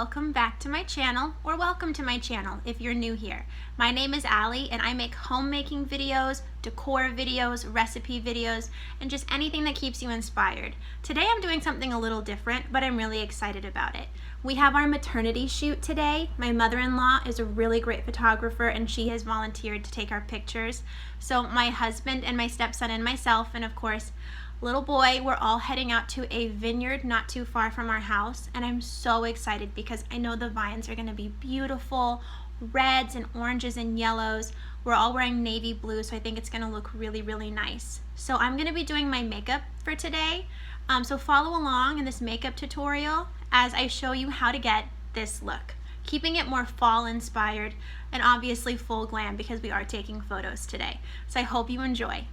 welcome back to my channel, or welcome to my channel if you're new here. My name is Allie and I make homemaking videos, decor videos, recipe videos, and just anything that keeps you inspired. Today I'm doing something a little different, but I'm really excited about it. We have our maternity shoot today. My mother-in-law is a really great photographer and she has volunteered to take our pictures. So my husband and my stepson and myself, and of course little boy, we're all heading out to a vineyard not too far from our house, and I'm so excited because I know the vines are going to be beautiful, reds and oranges and yellows. We're all wearing navy blue, so I think it's going to look really, really nice. So I'm going to be doing my makeup for today, so follow along in this makeup tutorial as I show you how to get this look, keeping it more fall inspired and obviously full glam because we are taking photos today. So I hope you enjoy.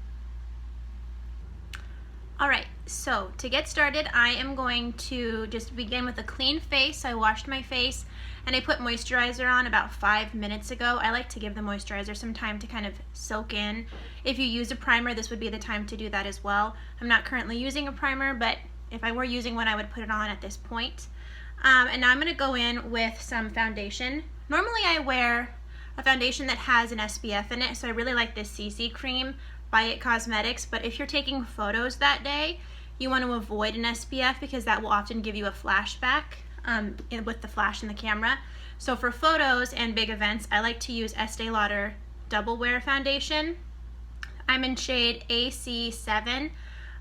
Alright, so to get started, I am going to just begin with a clean face. I washed my face and I put moisturizer on about 5 minutes ago. I like to give the moisturizer some time to kind of soak in. If you use a primer, this would be the time to do that as well. I'm not currently using a primer, but if I were using one, I would put it on at this point. And now I'm going to go in with some foundation. Normally I wear a foundation that has an SPF in it, so I really like this CC cream by It Cosmetics, but if you're taking photos that day, you want to avoid an SPF because that will often give you a flashback with the flash in the camera. So for photos and big events, I like to use Estee Lauder Double Wear Foundation. I'm in shade AC7.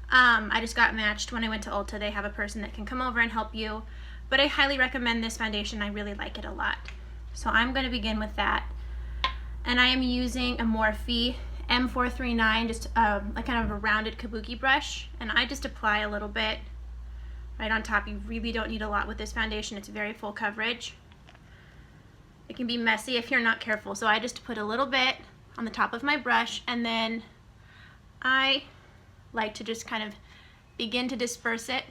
I just got matched when I went to Ulta. They have a person that can come over and help you, but I highly recommend this foundation. I really like it a lot. So I'm going to begin with that, and I am using a Morphe M439, just like kind of a rounded kabuki brush, and I just apply a little bit right on top. You really don't need a lot with this foundation. It's very full coverage. It can be messy if you're not careful, so I just put a little bit on the top of my brush, and then I like to just kind of begin to disperse it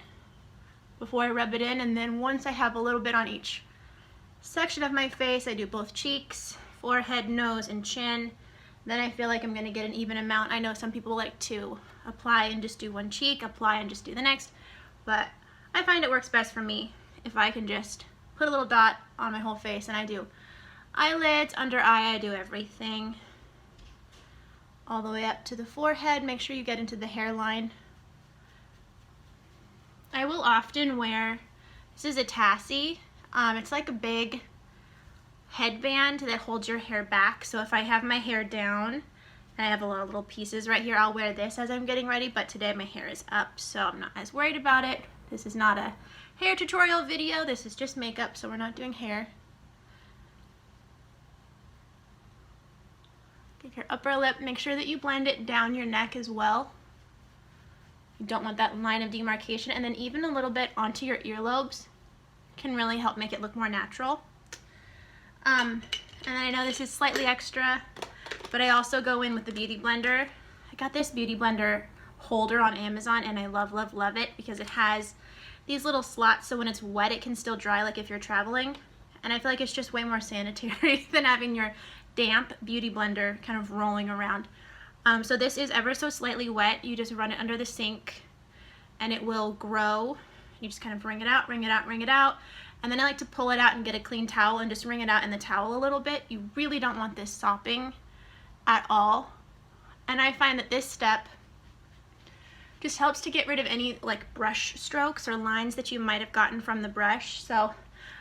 before I rub it in, and then once I have a little bit on each section of my face, I do both cheeks, forehead, nose, and chin. Then I feel like I'm going to get an even amount. I know some people like to apply and just do one cheek, apply and just do the next, but I find it works best for me if I can just put a little dot on my whole face, and I do eyelids, under eye, I do everything all the way up to the forehead. Make sure you get into the hairline. I will often wear, this is a Tassie, it's like a big headband that holds your hair back. So if I have my hair down and I have a lot of little pieces right here, I'll wear this as I'm getting ready, but today my hair is up, so I'm not as worried about it. This is not a hair tutorial video, this is just makeup, so we're not doing hair. Get your upper lip, make sure that you blend it down your neck as well. You don't want that line of demarcation, and then even a little bit onto your earlobes can really help make it look more natural. And then I know this is slightly extra, but I also go in with the Beauty Blender. I got this Beauty Blender holder on Amazon, and I love, love, love it because it has these little slots, so when it's wet it can still dry like if you're traveling, and I feel like it's just way more sanitary than having your damp Beauty Blender kind of rolling around. So this is ever so slightly wet. You just run it under the sink and it will grow. You just kind of wring it out, wring it out, wring it out. And then I like to pull it out and get a clean towel and just wring it out in the towel a little bit. You really don't want this sopping at all. And I find that this step just helps to get rid of any like brush strokes or lines that you might have gotten from the brush. So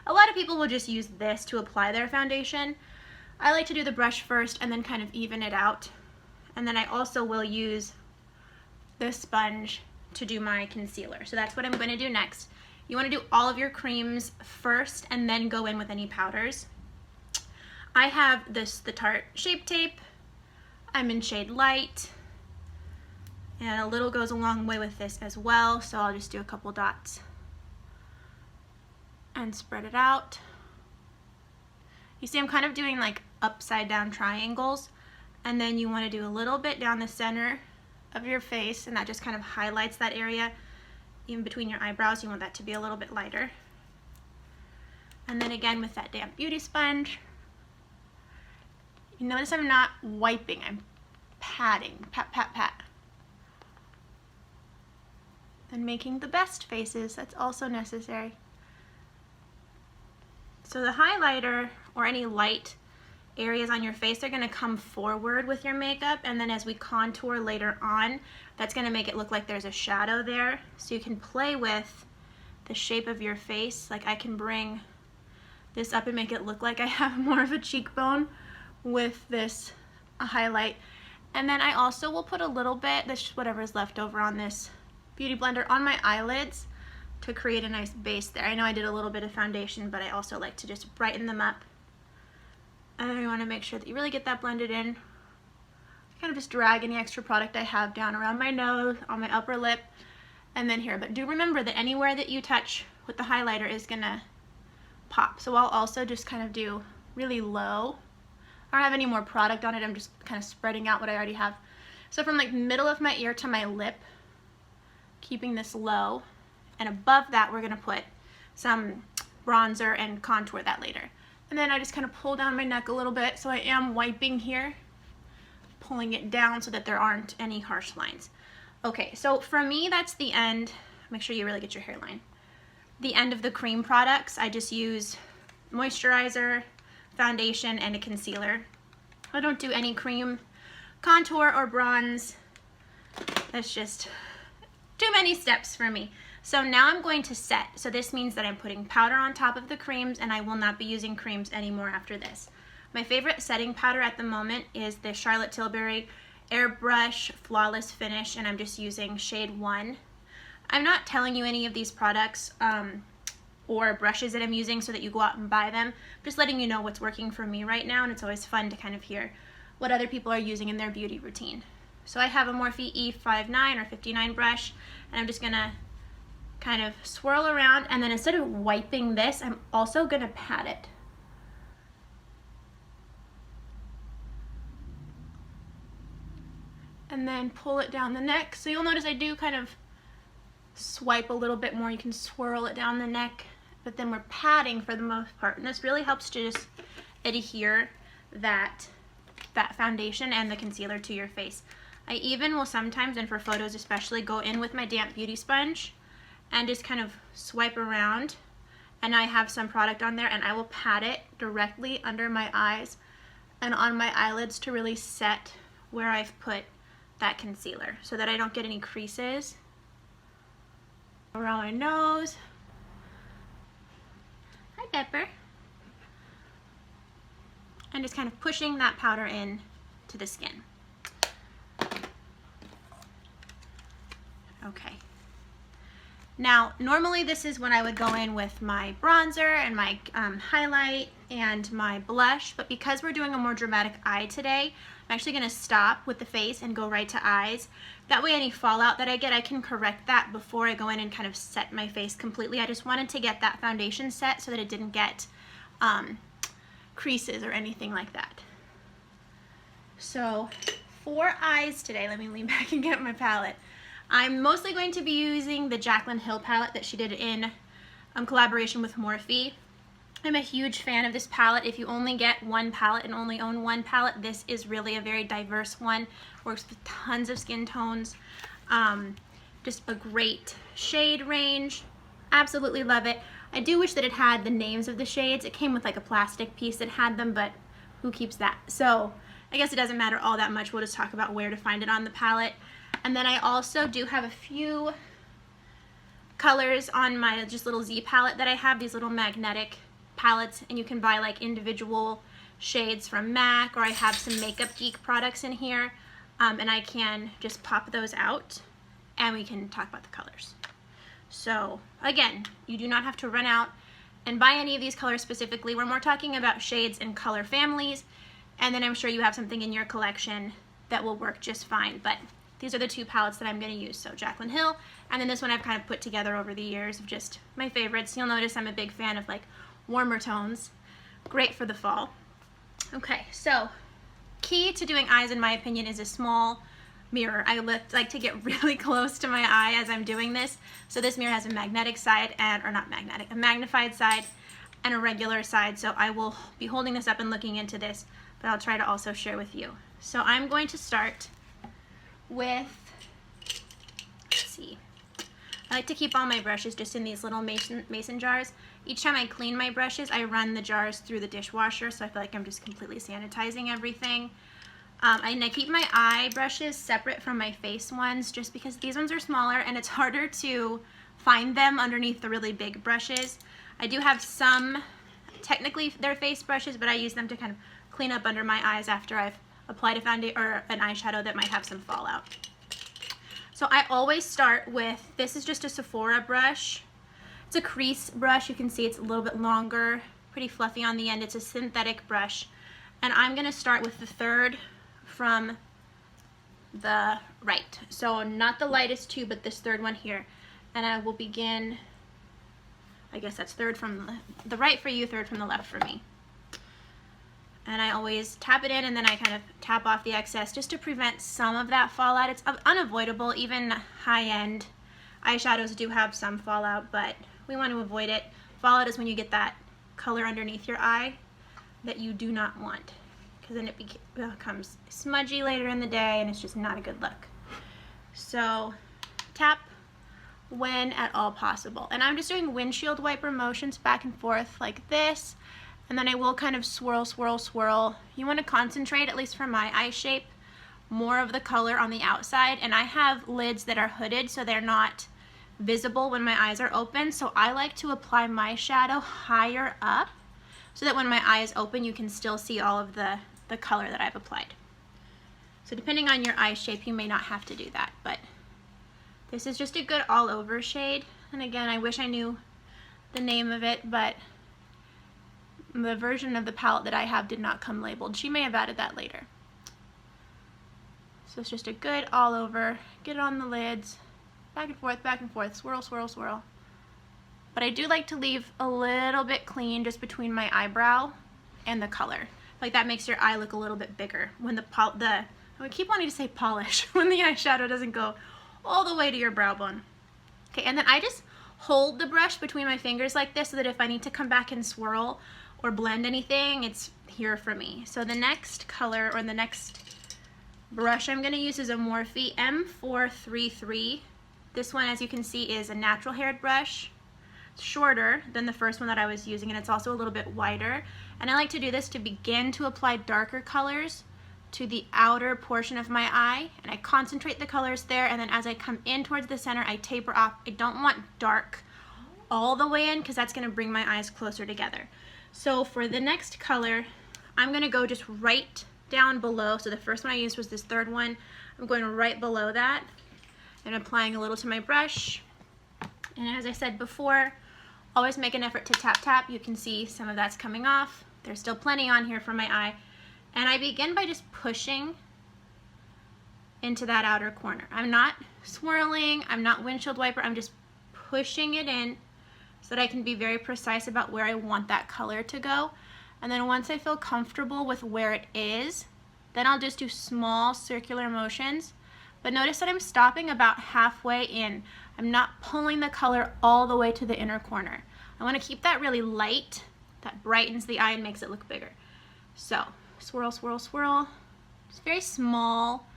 a lot of people will just use this to apply their foundation. I like to do the brush first and then kind of even it out. And then I also will use this sponge to do my concealer. So that's what I'm going to do next. You want to do all of your creams first and then go in with any powders. I have the Tarte Shape Tape. I'm in shade Light. And a little goes a long way with this as well, so I'll just do a couple dots and spread it out. You see I'm kind of doing like upside down triangles, and then you want to do a little bit down the center of your face, and that just kind of highlights that area. Even between your eyebrows, you want that to be a little bit lighter. And then again with that damp beauty sponge. You notice I'm not wiping, I'm patting, pat, pat, pat. And making the best faces, that's also necessary. So the highlighter or any light areas on your face are going to come forward with your makeup, and then as we contour later on, that's going to make it look like there's a shadow there. So you can play with the shape of your face. Like I can bring this up and make it look like I have more of a cheekbone with this highlight. And then I also will put a little bit, this whatever is left over on this beauty blender, on my eyelids to create a nice base there. I know I did a little bit of foundation, but I also like to just brighten them up. And then you want to make sure that you really get that blended in. Kind of just drag any extra product I have down around my nose, on my upper lip, and then here. But do remember that anywhere that you touch with the highlighter is gonna pop. So I'll also just kind of do really low. I don't have any more product on it, I'm just kind of spreading out what I already have. So from like middle of my ear to my lip, keeping this low, and above that we're gonna put some bronzer and contour that later. And then I just kind of pull down my neck a little bit, so I am wiping here, pulling it down so that there aren't any harsh lines. Okay, so for me that's the end. Make sure you really get your hairline. The end of the cream products. I just use moisturizer, foundation, and a concealer. I don't do any cream, contour, or bronze. That's just too many steps for me. So now I'm going to set. So this means that I'm putting powder on top of the creams, and I will not be using creams anymore after this. My favorite setting powder at the moment is the Charlotte Tilbury Airbrush Flawless Finish, and I'm just using shade 1. I'm not telling you any of these products or brushes that I'm using so that you go out and buy them. I'm just letting you know what's working for me right now, and it's always fun to kind of hear what other people are using in their beauty routine. So I have a Morphe E59 or 59 brush, and I'm just gonna kind of swirl around, and then instead of wiping this, I'm also gonna pat it. And then pull it down the neck. So you'll notice I do kind of swipe a little bit more. You can swirl it down the neck, but then we're patting for the most part. And this really helps to just adhere that foundation and the concealer to your face. I even will sometimes, and for photos especially, go in with my damp beauty sponge and just kind of swipe around, and I have some product on there, and I will pat it directly under my eyes and on my eyelids to really set where I've put that concealer so that I don't get any creases around my nose. Hi, Pepper. And just kind of pushing that powder in to the skin. Okay. Now, normally this is when I would go in with my bronzer and my highlight and my blush, but because we're doing a more dramatic eye today, I'm actually going to stop with the face and go right to eyes. That way any fallout that I get, I can correct that before I go in and kind of set my face completely. I just wanted to get that foundation set so that it didn't get creases or anything like that. So for eyes today, let me lean back and get my palette. I'm mostly going to be using the Jaclyn Hill palette that she did in collaboration with Morphe. I'm a huge fan of this palette. If you only get one palette and only own one palette, this is really a very diverse one. Works with tons of skin tones. Just a great shade range. Absolutely love it. I do wish that it had the names of the shades. It came with like a plastic piece that had them, but who keeps that? So I guess it doesn't matter all that much. We'll just talk about where to find it on the palette. And then I also do have a few colors on my just little Z palette that I have, these little magnetic palettes, and you can buy like individual shades from MAC, or I have some Makeup Geek products in here, and I can just pop those out and we can talk about the colors. So again, you do not have to run out and buy any of these colors specifically. We're more talking about shades and color families, and then I'm sure you have something in your collection that will work just fine. But these are the two palettes that I'm going to use. So Jaclyn Hill, and then this one I've kind of put together over the years of just my favorites. You'll notice I'm a big fan of like warmer tones. Great for the fall. Okay, so key to doing eyes in my opinion is a small mirror. I like to get really close to my eye as I'm doing this. So this mirror has a magnetic side, and, or not magnetic, a magnified side and a regular side. So I will be holding this up and looking into this, but I'll try to also share with you. So I'm going to start with, let's see, I like to keep all my brushes just in these little mason jars, Each time I clean my brushes, I run the jars through the dishwasher, so I feel like I'm just completely sanitizing everything. And I keep my eye brushes separate from my face ones just because these ones are smaller and it's harder to find them underneath the really big brushes. I do have some, technically they're face brushes, but I use them to kind of clean up under my eyes after I've applied a foundation or an eyeshadow that might have some fallout. So I always start with, this is just a Sephora brush. It's a crease brush. You can see it's a little bit longer, pretty fluffy on the end. It's a synthetic brush. And I'm gonna start with the third from the right. So not the lightest two, but this third one here. And I will begin, I guess that's third from the right for you, third from the left for me. And I always tap it in and then I kind of tap off the excess just to prevent some of that fallout. It's unavoidable. Even high-end eyeshadows do have some fallout, but we want to avoid it. Fallout is when you get that color underneath your eye that you do not want, because then it becomes smudgy later in the day and it's just not a good look. So tap when at all possible. And I'm just doing windshield wiper motions back and forth like this, and then I will kind of swirl, swirl, swirl. You want to concentrate, at least for my eye shape, more of the color on the outside, and I have lids that are hooded so they're not visible when my eyes are open, so I like to apply my shadow higher up so that when my eye is open you can still see all of the color that I've applied. So depending on your eye shape you may not have to do that, but this is just a good all over shade. And again, I wish I knew the name of it, but the version of the palette that I have did not come labeled. She may have added that later. So it's just a good all over, get it on the lids, back and forth, swirl, swirl, swirl. But I do like to leave a little bit clean just between my eyebrow and the color. Like that makes your eye look a little bit bigger when I keep wanting to say polish, when the eyeshadow doesn't go all the way to your brow bone. Okay, and then I just hold the brush between my fingers like this so that if I need to come back and swirl or blend anything, it's here for me. So the next color, or the next brush I'm going to use is a Morphe M433. This one, as you can see, is a natural haired brush. It's shorter than the first one that I was using, and it's also a little bit wider. And I like to do this to begin to apply darker colors to the outer portion of my eye, and I concentrate the colors there, and then as I come in towards the center I taper off. I don't want dark all the way in because that's going to bring my eyes closer together. So for the next color I'm going to go just right down below. So the first one I used was this third one. I'm going right below that and applying a little to my brush. And as I said before, always make an effort to tap tap. You can see some of that's coming off. There's still plenty on here for my eye. And I begin by just pushing into that outer corner. I'm not swirling, I'm not windshield wiper, I'm just pushing it in so that I can be very precise about where I want that color to go. And then once I feel comfortable with where it is, then I'll just do small circular motions. But notice that I'm stopping about halfway in. I'm not pulling the color all the way to the inner corner. I want to keep that really light. That brightens the eye and makes it look bigger. So swirl, swirl, swirl. It's very small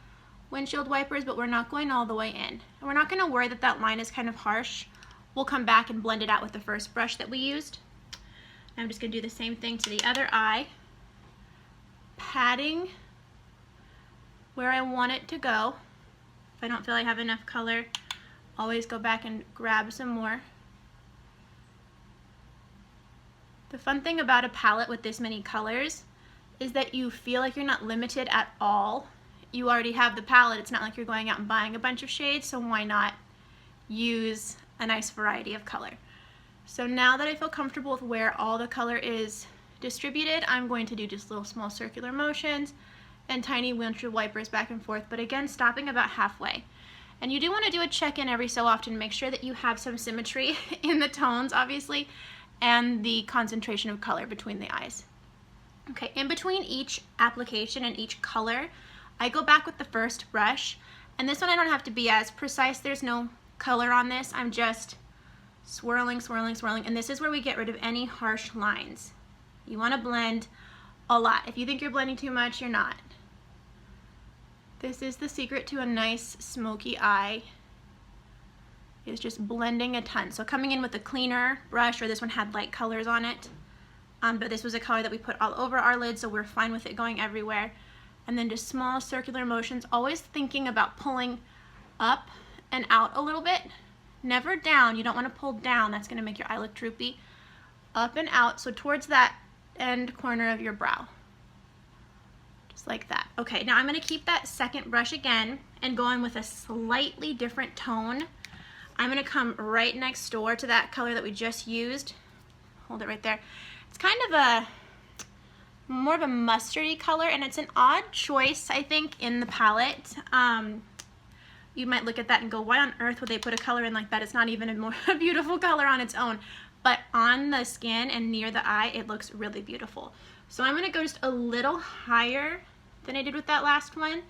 windshield wipers, but we're not going all the way in. And we're not going to worry that that line is kind of harsh. We'll come back and blend it out with the first brush that we used. I'm just going to do the same thing to the other eye, patting where I want it to go. If I don't feel I have enough color, always go back and grab some more. The fun thing about a palette with this many colors is that you feel like you're not limited at all. You already have the palette. It's not like you're going out and buying a bunch of shades, so why not use a nice variety of color? So now that I feel comfortable with where all the color is distributed, I'm going to do just little small circular motions and tiny windshield wipers back and forth, but again stopping about halfway. And you do want to do a check-in every so often, make sure that you have some symmetry in the tones, obviously, and the concentration of color between the eyes. Okay, in between each application and each color, I go back with the first brush, and this one I don't have to be as precise. There's no color on this. I'm just swirling, swirling, swirling, and this is where we get rid of any harsh lines. You want to blend a lot. If you think you're blending too much, you're not. This is the secret to a nice smoky eye. is just blending a ton. So coming in with a cleaner brush, or this one had light colors on it, but this was a color that we put all over our lid, so we're fine with it going everywhere. And then just small circular motions, always thinking about pulling up and out a little bit, never down. You don't want to pull down, that's going to make your eye look droopy. Up and out, so towards that end corner of your brow. Just like that. Okay, now I'm going to keep that second brush again and go in with a slightly different tone. I'm going to come right next door to that color that we just used. Hold it right there. It's kind of a more of a mustardy color, and it's an odd choice, I think, in the palette. You might look at that and go, why on earth would they put a color in like that? It's not even a more beautiful color on its own. But on the skin and near the eye, it looks really beautiful. So I'm going to go just a little higher than I did with that last one,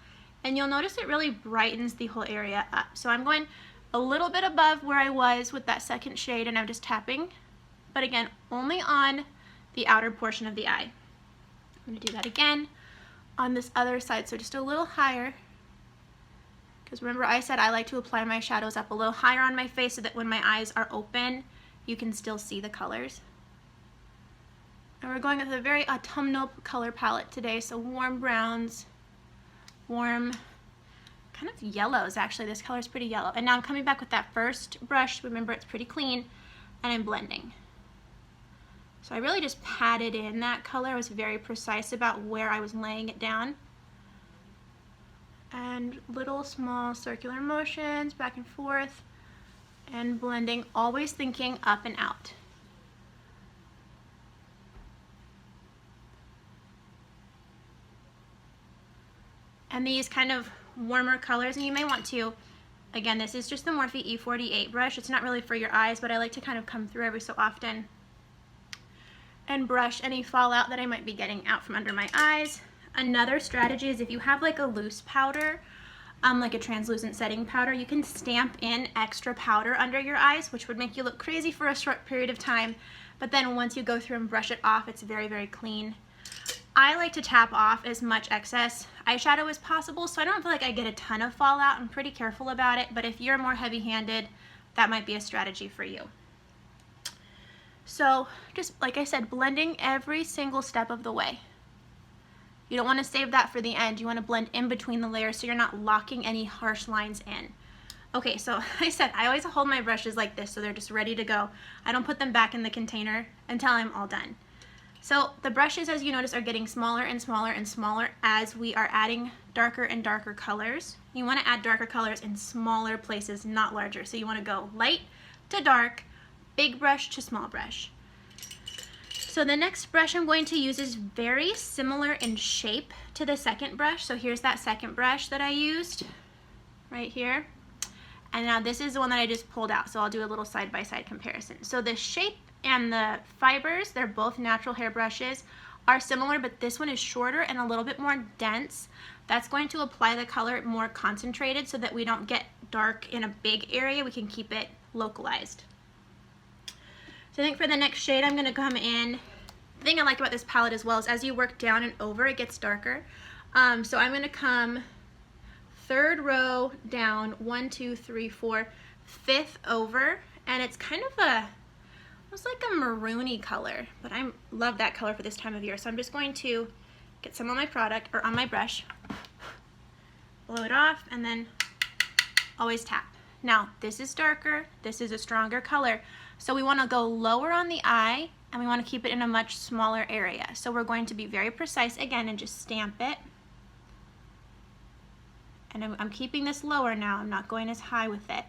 and you'll notice it really brightens the whole area up. So I'm going a little bit above where I was with that second shade, and I'm just tapping, but again, only on the outer portion of the eye. I'm going to do that again on this other side, so just a little higher, because remember I said I like to apply my shadows up a little higher on my face so that when my eyes are open, you can still see the colors. And we're going with a very autumnal color palette today, so warm browns, warm kind of yellows. Actually, this color is pretty yellow. And now I'm coming back with that first brush. Remember, it's pretty clean, and I'm blending. So I really just patted in that color. I was very precise about where I was laying it down. And little small circular motions back and forth, and blending, always thinking up and out. And these kind of warmer colors, and you may want to, again, this is just the Morphe E48 brush. It's not really for your eyes, but I like to kind of come through every so often and brush any fallout that I might be getting out from under my eyes. Another strategy is if you have like a loose powder, like a translucent setting powder, you can stamp in extra powder under your eyes, which would make you look crazy for a short period of time, but then once you go through and brush it off, it's very, very clean. I like to tap off as much excess eyeshadow as possible, so I don't feel like I get a ton of fallout. I'm pretty careful about it, but if you're more heavy-handed, that might be a strategy for you. So just like I said, blending every single step of the way. You don't want to save that for the end. You want to blend in between the layers so you're not locking any harsh lines in. Okay, so I said I always hold my brushes like this so they're just ready to go. I don't put them back in the container until I'm all done. So the brushes, as you notice, are getting smaller and smaller and smaller as we are adding darker and darker colors. You want to add darker colors in smaller places, not larger. So you want to go light to dark, big brush to small brush. So the next brush I'm going to use is very similar in shape to the second brush. So here's that second brush that I used right here. And now this is the one that I just pulled out. So I'll do a little side-by-side comparison. So the shape and the fibers, they're both natural hair brushes, are similar, but this one is shorter and a little bit more dense. That's going to apply the color more concentrated so that we don't get dark in a big area. We can keep it localized. So I think for the next shade, I'm going to come in. The thing I like about this palette as well is as you work down and over, it gets darker. So I'm going to come third row down, 1, 2, 3, 4, fifth over, and it's kind of a almost like a maroony color, but I love that color for this time of year. So I'm just going to get some on my product, or on my brush, blow it off, and then always tap. Now, this is darker, this is a stronger color, so we want to go lower on the eye, and we want to keep it in a much smaller area. So we're going to be very precise again and just stamp it. And I'm keeping this lower now, I'm not going as high with it,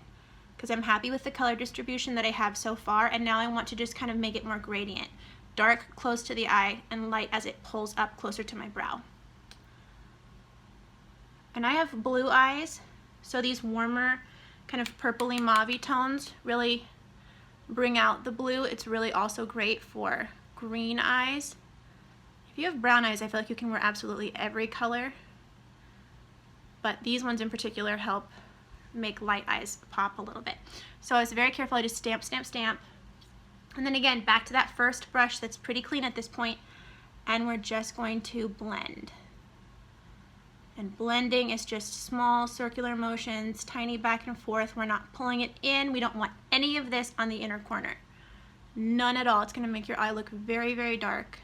because I'm happy with the color distribution that I have so far, and now I want to just kind of make it more gradient. Dark close to the eye and light as it pulls up closer to my brow. And I have blue eyes, so these warmer kind of purpley mauve tones really bring out the blue. It's really also great for green eyes. If you have brown eyes, I feel like you can wear absolutely every color, but these ones in particular help make light eyes pop a little bit. So I was very careful. I just stamp, stamp, stamp. And then again, back to that first brush that's pretty clean at this point, and we're just going to blend And blending is just small circular motions, tiny back and forth. We're not pulling it in. We don't want any of this on the inner corner. None at all. It's going to make your eye look very, very dark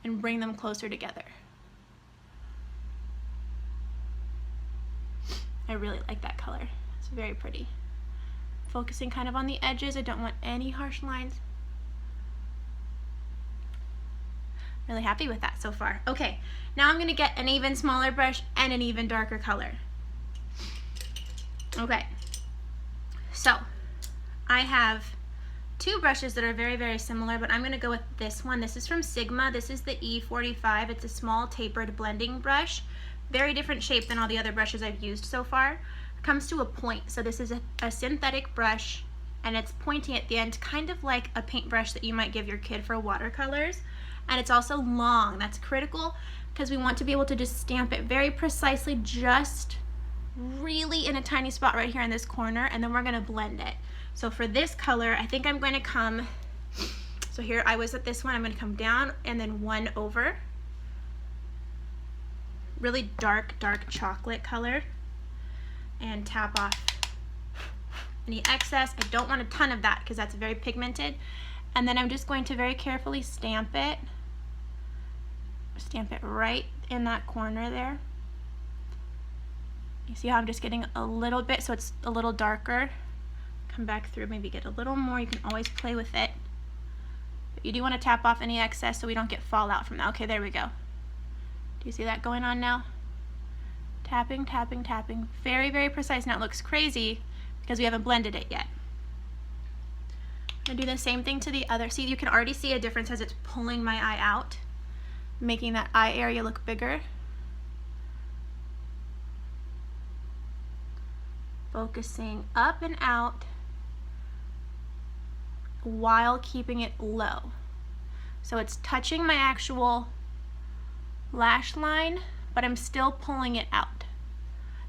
and bring them closer together. I really like that color. It's very pretty. Focusing kind of on the edges. I don't want any harsh lines. Really happy with that so far. Okay, now I'm going to get an even smaller brush and an even darker color. Okay, so I have two brushes that are very, very similar, but I'm going to go with this one. This is from Sigma. This is the E45. It's a small tapered blending brush. Very different shape than all the other brushes I've used so far. It comes to a point. So this is a synthetic brush, and it's pointing at the end, kind of like a paintbrush that you might give your kid for watercolors. And it's also long. That's critical because we want to be able to just stamp it very precisely, just really in a tiny spot right here in this corner, and then we're going to blend it. So for this color, I think I'm going to come, so here I was at this one, I'm going to come down and then one over. Really dark, dark chocolate color, and tap off any excess. I don't want a ton of that because that's very pigmented. And then I'm just going to very carefully stamp it right in that corner there. You see how I'm just getting a little bit, so it's a little darker. Come back through, maybe get a little more. You can always play with it. But you do want to tap off any excess so we don't get fallout from that. Okay, there we go. Do you see that going on now? Tapping, tapping, tapping. Very, very precise. Now it looks crazy because we haven't blended it yet. I'm going to do the same thing to the other. See, you can already see a difference as it's pulling my eye out, making that eye area look bigger. Focusing up and out while keeping it low. So it's touching my actual lash line, but I'm still pulling it out.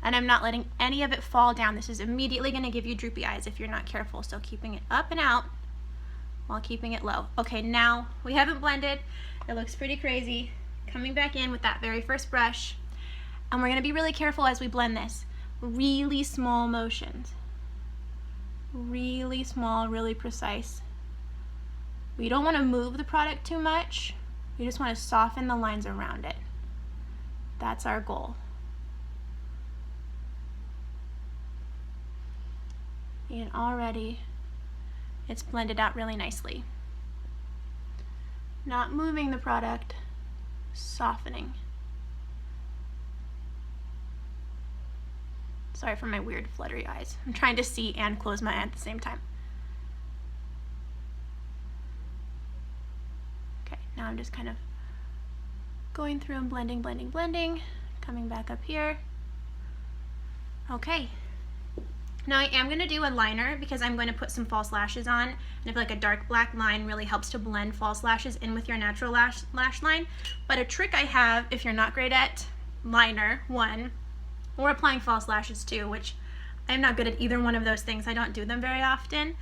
And I'm not letting any of it fall down. This is immediately going to give you droopy eyes if you're not careful. So keeping it up and out while keeping it low. Okay, now we haven't blended. It looks pretty crazy. Coming back in with that very first brush. And we're going to be really careful as we blend this. Really small motions. Really small, really precise. We don't want to move the product too much. We just want to soften the lines around it. That's our goal. And already it's blended out really nicely. Not moving the product, softening. Sorry for my weird fluttery eyes. I'm trying to see and close my eye at the same time. Okay, now I'm just kind of going through and blending, blending, blending, coming back up here. Okay. Now I am going to do a liner because I'm going to put some false lashes on, and I feel like a dark black line really helps to blend false lashes in with your natural lash line. But a trick I have, if you're not great at liner, one, or applying false lashes too, which I'm not good at either one of those things, I don't do them very often,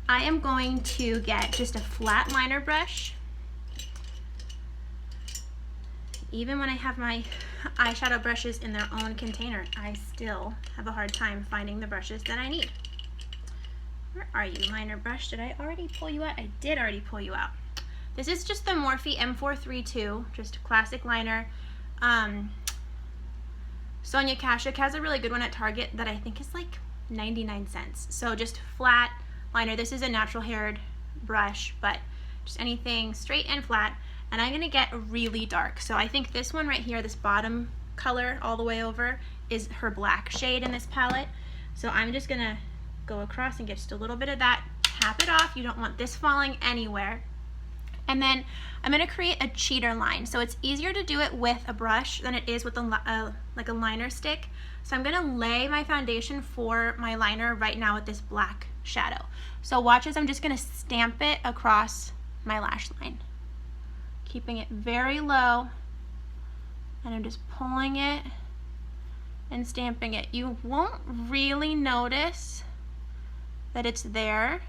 I am going to get just a flat liner brush. Even when I have my eyeshadow brushes in their own container, I still have a hard time finding the brushes that I need. Where are you, liner brush? Did I already pull you out? I did already pull you out. This is just the Morphe M432, just a classic liner. Sonia Kashuk has a really good one at Target that I think is like 99 cents. So just flat liner. This is a natural haired brush, but just anything straight and flat. And I'm going to get really dark. So I think this one right here, this bottom color all the way over, is her black shade in this palette. So I'm just going to go across and get just a little bit of that, tap it off. You don't want this falling anywhere. And then I'm going to create a cheater line. So it's easier to do it with a brush than it is with like a liner stick. So I'm going to lay my foundation for my liner right now with this black shadow. So watch as I'm just going to stamp it across my lash line. Keeping it very low, and I'm just pulling it and stamping it. You won't really notice that it's there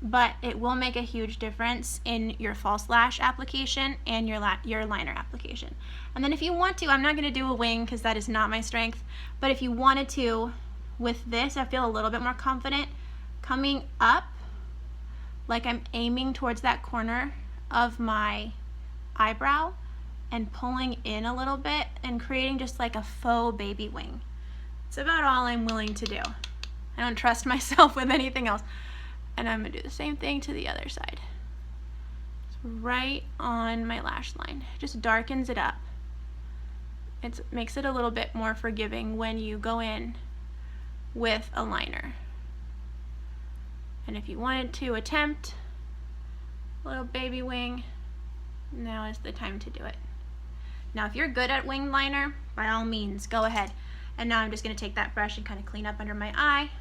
but it will make a huge difference in your false lash application and your liner application. And then if you want to, I'm not going to do a wing because that is not my strength, but if you wanted to, with this, I feel a little bit more confident coming up like I'm aiming towards that corner of my eyebrow and pulling in a little bit and creating just like a faux baby wing. It's about all I'm willing to do. I don't trust myself with anything else. And I'm gonna do the same thing to the other side. It's right on my lash line. It just darkens it up. It makes it a little bit more forgiving when you go in with a liner. And if you wanted to attempt a little baby wing, now is the time to do it. Now if you're good at wing liner, by all means, go ahead. And now I'm just gonna take that brush and kind of clean up under my eye.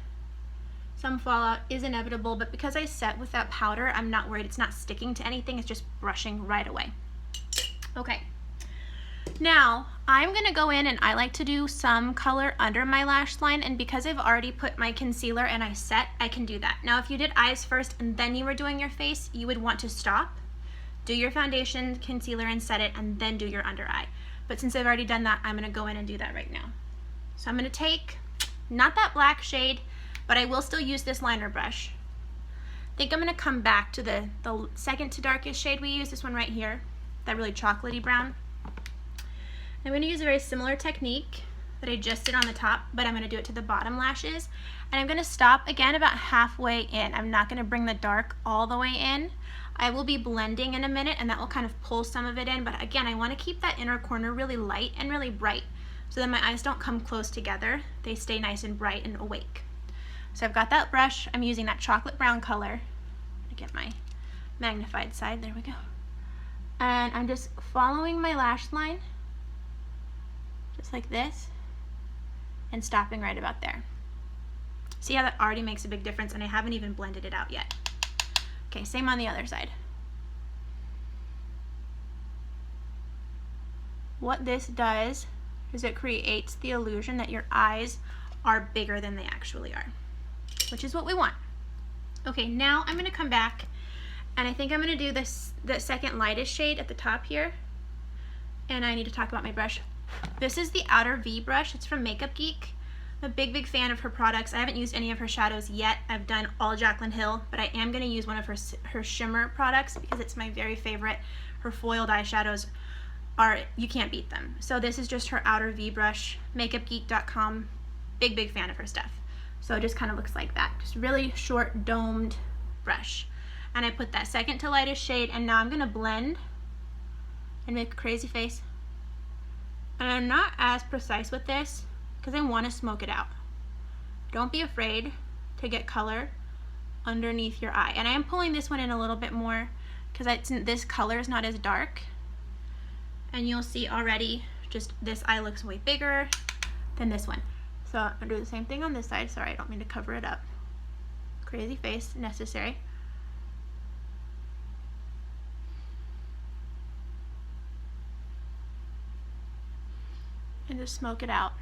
Some fallout is inevitable, but because I set with that powder, I'm not worried. It's not sticking to anything, it's just brushing right away. Okay, now I'm gonna go in and I like to do some color under my lash line, and because I've already put my concealer and I set, I can do that. Now if you did eyes first and then you were doing your face, you would want to stop, do your foundation, concealer, and set it, and then do your under eye. But since I've already done that, I'm gonna go in and do that right now. So I'm gonna take, not that black shade, but I will still use this liner brush. I think I'm gonna come back to the second to darkest shade we use, this one right here, that really chocolatey brown. I'm gonna use a very similar technique that I just did on the top, but I'm gonna do it to the bottom lashes. And I'm gonna stop again about halfway in. I'm not gonna bring the dark all the way in. I will be blending in a minute and that will kind of pull some of it in, but again, I wanna keep that inner corner really light and really bright so that my eyes don't come close together. They stay nice and bright and awake. So I've got that brush, I'm using that chocolate brown color to get my magnified side, there we go. And I'm just following my lash line, just like this, and stopping right about there. See how that already makes a big difference, and I haven't even blended it out yet. Okay, same on the other side. What this does is it creates the illusion that your eyes are bigger than they actually are, which is what we want. Okay, now I'm gonna come back and I think I'm gonna do this, the second lightest shade at the top here. And I need to talk about my brush. This is the Outer V brush, it's from Makeup Geek. I'm a big fan of her products. I haven't used any of her shadows yet. I've done all Jaclyn Hill, but I am gonna use one of her shimmer products because it's my very favorite. Her foiled eyeshadows are, you can't beat them. So this is just her Outer V brush, makeupgeek.com, big fan of her stuff. So it just kind of looks like that, just really short domed brush. And I put that second to lightest shade, and now I'm gonna blend and make a crazy face. And I'm not as precise with this because I want to smoke it out. Don't be afraid to get color underneath your eye. And I am pulling this one in a little bit more because this color is not as dark. And you'll see already just this eye looks way bigger than this one. So I'm gonna do the same thing on this side. Sorry, I don't mean to cover it up. Crazy face, necessary. And just smoke it out.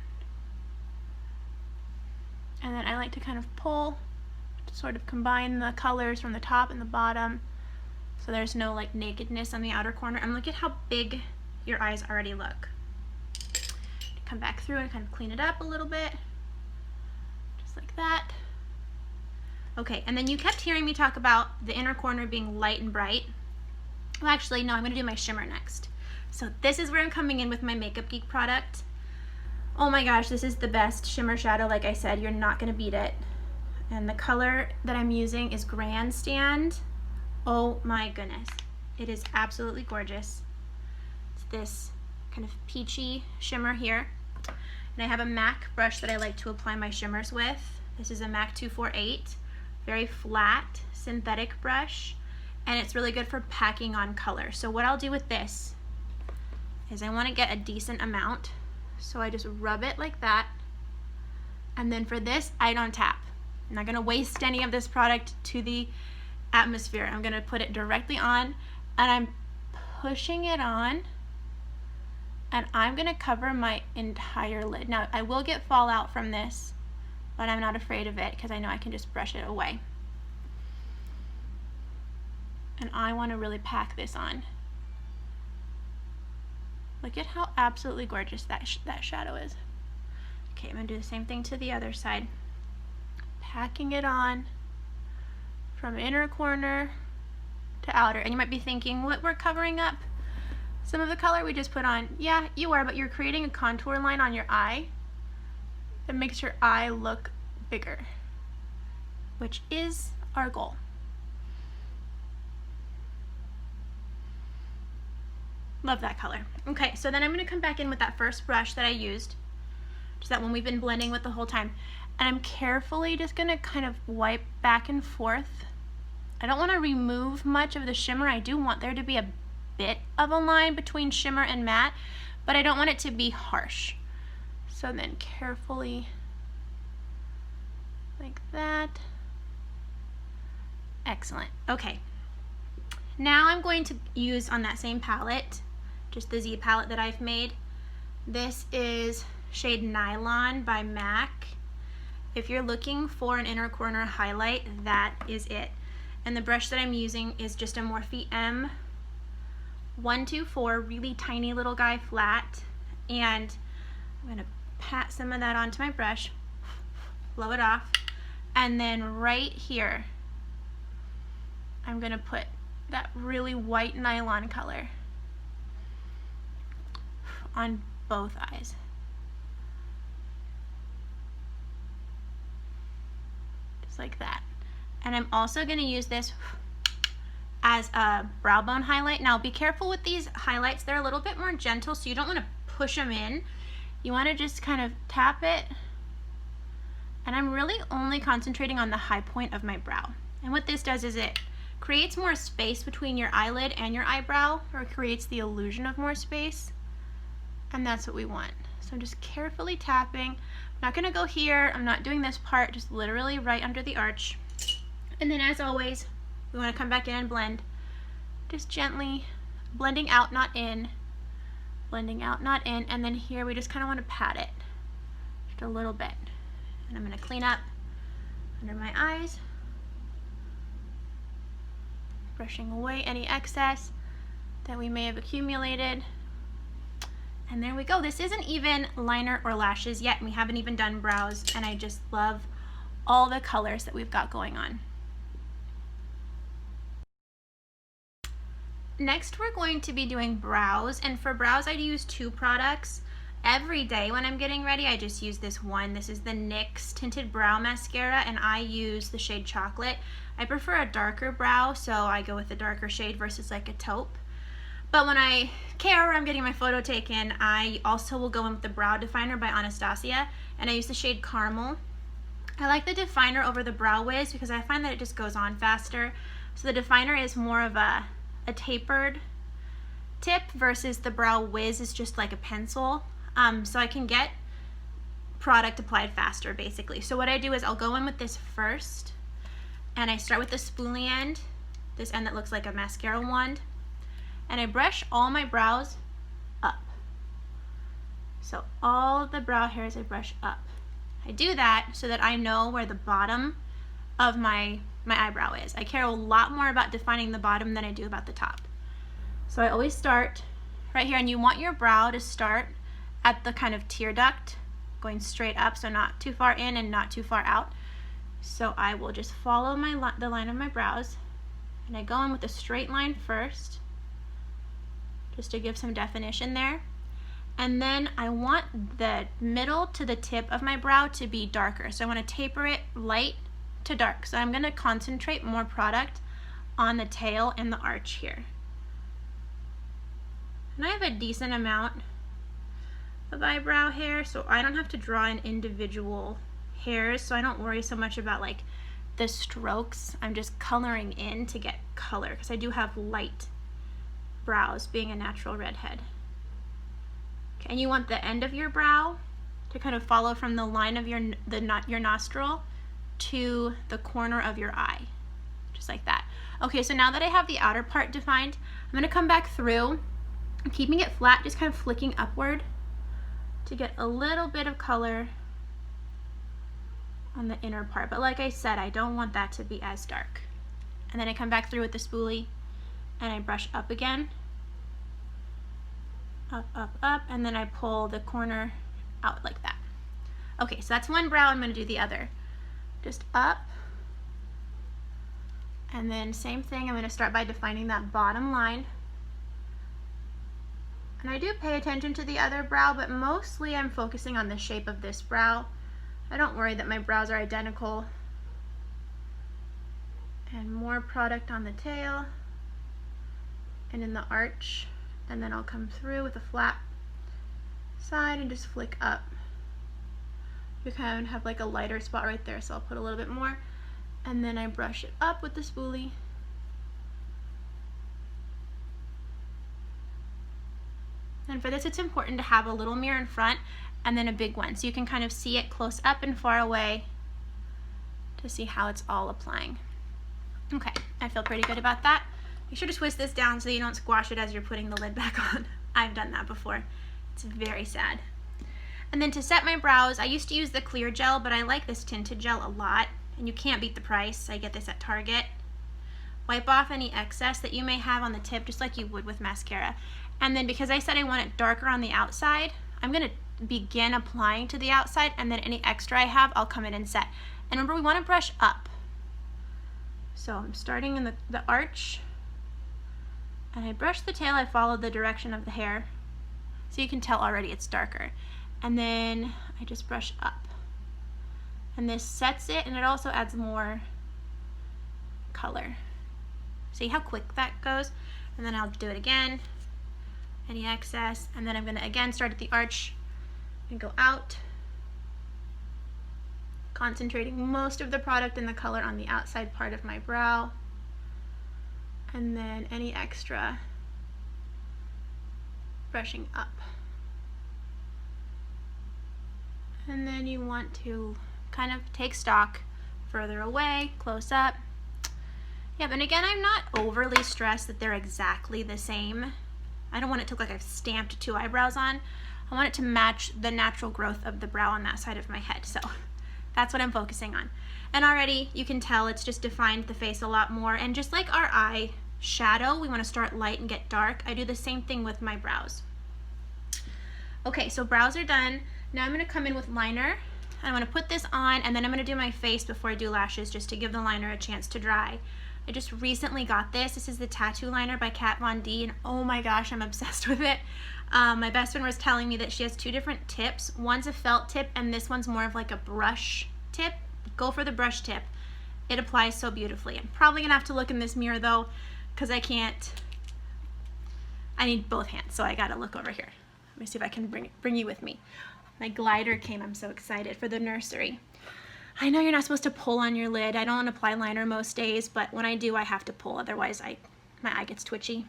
And then I like to kind of pull to sort of combine the colors from the top and the bottom so there's no like nakedness on the outer corner. And look at how big your eyes already look. Come back through and kind of clean it up a little bit, just like that. Okay, and then you kept hearing me talk about the inner corner being light and bright. Well, actually, no, I'm gonna do my shimmer next. So this is where I'm coming in with my Makeup Geek product. Oh my gosh, this is the best shimmer shadow. Like I said, you're not gonna beat it. And the color that I'm using is Grandstand. Oh my goodness, it is absolutely gorgeous. It's this kind of peachy shimmer here. And I have a MAC brush that I like to apply my shimmers with. This is a MAC 248, very flat synthetic brush, and it's really good for packing on color. So what I'll do with this is I want to get a decent amount, so I just rub it like that, and then for this I don't tap. I'm not going to waste any of this product to the atmosphere. I'm going to put it directly on, and I'm pushing it on, and I'm gonna cover my entire lid. Now I will get fallout from this, but I'm not afraid of it because I know I can just brush it away. And I want to really pack this on. Look at how absolutely gorgeous that shadow is. Okay, I'm going to do the same thing to the other side. Packing it on from inner corner to outer. And you might be thinking, what, we're covering up some of the color we just put on. Yeah, you are, but you're creating a contour line on your eye that makes your eye look bigger, which is our goal. Love that color. Okay, so then I'm going to come back in with that first brush that I used, just that one we've been blending with the whole time. And I'm carefully just going to kind of wipe back and forth. I don't want to remove much of the shimmer. I do want there to be a bit of a line between shimmer and matte, but I don't want it to be harsh. So then carefully, like that. Excellent. Okay. Now I'm going to use on that same palette, just the Z palette that I've made. This is shade Nylon by MAC. If you're looking for an inner corner highlight, that is it. And the brush that I'm using is just a Morphe M124, really tiny little guy flat. And I'm going to pat some of that onto my brush, blow it off, and then right here I'm going to put that really white nylon color on both eyes. Just like that. And I'm also going to use this as a brow bone highlight. Now be careful with these highlights. They're a little bit more gentle, so you don't want to push them in. You want to just kind of tap it. And I'm really only concentrating on the high point of my brow. And what this does is it creates more space between your eyelid and your eyebrow, or it creates the illusion of more space. And that's what we want. So I'm just carefully tapping. I'm not going to go here. I'm not doing this part, just literally right under the arch. And then as always, we want to come back in and blend. Just gently blending out, not in. Blending out, not in. And then here we just kind of want to pat it just a little bit. And I'm going to clean up under my eyes, brushing away any excess that we may have accumulated. And there we go. This isn't even liner or lashes yet, and we haven't even done brows, and I just love all the colors that we've got going on. Next, we're going to be doing brows, and for brows I use 2 products. Every day when I'm getting ready, I just use this one. This is the NYX Tinted Brow Mascara, and I use the shade Chocolate. I prefer a darker brow, so I go with the darker shade versus like a taupe. But when I care or I'm getting my photo taken, I also will go in with the Brow Definer by Anastasia, and I use the shade Caramel. I like the definer over the Brow Wiz because I find that it just goes on faster. So the definer is more of a tapered tip versus the Brow Wiz is just like a pencil. So I can get product applied faster basically. So what I do is I'll go in with this first, and I start with the spoolie end, this end that looks like a mascara wand, and I brush all my brows up. So all of the brow hairs I brush up. I do that so that I know where the bottom of my eyebrow is. I care a lot more about defining the bottom than I do about the top. So I always start right here, and you want your brow to start at the kind of tear duct going straight up, so not too far in and not too far out. So I will just follow the line of my brows, and I go in with a straight line first just to give some definition there. And then I want the middle to the tip of my brow to be darker. So I want to taper it light to dark. So I'm going to concentrate more product on the tail and the arch here. And I have a decent amount of eyebrow hair, so I don't have to draw in individual hairs, so I don't worry so much about like the strokes. I'm just coloring in to get color because I do have light brows, being a natural redhead. Okay, and you want the end of your brow to kind of follow from the line of your nostril to the corner of your eye, just like that. Okay, so now that I have the outer part defined, I'm going to come back through, keeping it flat, just kind of flicking upward to get a little bit of color on the inner part. But like I said, I don't want that to be as dark. And then I come back through with the spoolie and I brush up again. Up, up, up, and then I pull the corner out like that. Okay, so that's one brow. I'm going to do the other. Just up, and then same thing. I'm going to start by defining that bottom line. And I do pay attention to the other brow, but mostly I'm focusing on the shape of this brow. I don't worry that my brows are identical. And more product on the tail and in the arch, and then I'll come through with a flat side and just flick up. You kind of have like a lighter spot right there, so I'll put a little bit more, and then I brush it up with the spoolie. And for this, it's important to have a little mirror in front and then a big one, so you can kind of see it close up and far away to see how it's all applying. Okay, I feel pretty good about that. Make sure to twist this down so you don't squash it as you're putting the lid back on. I've done that before. It's very sad. And then to set my brows, I used to use the clear gel, but I like this tinted gel a lot, and you can't beat the price. I get this at Target. Wipe off any excess that you may have on the tip, just like you would with mascara. And then because I said I want it darker on the outside, I'm going to begin applying to the outside, and then any extra I have, I'll come in and set. And remember, we want to brush up. So I'm starting in the arch, and I brush the tail. I follow the direction of the hair, so you can tell already it's darker. And then I just brush up, and this sets it, and it also adds more color. See how quick that goes? And then I'll do it again, any excess, and then I'm going to again start at the arch and go out, concentrating most of the product and the color on the outside part of my brow, and then any extra brushing up. And then you want to kind of take stock further away, close up. Yep, and again, I'm not overly stressed that they're exactly the same. I don't want it to look like I've stamped two eyebrows on. I want it to match the natural growth of the brow on that side of my head. So that's what I'm focusing on. And already you can tell it's just defined the face a lot more. And just like our eye shadow, we want to start light and get dark. I do the same thing with my brows. Okay, so brows are done. Now I'm going to come in with liner. I'm going to put this on, and then I'm going to do my face before I do lashes, just to give the liner a chance to dry. I just recently got this. This is the Tattoo Liner by Kat Von D, and oh my gosh, I'm obsessed with it. My best friend was telling me that she has two different tips. One's a felt tip, and this one's more of like a brush tip. Go for the brush tip. It applies so beautifully. I'm probably going to have to look in this mirror though, because I need both hands, so I got to look over here. Let me see if I can bring you with me. My glider came. I'm so excited for the nursery. I know you're not supposed to pull on your lid. I don't apply liner most days, but when I do, I have to pull. Otherwise, my eye gets twitchy.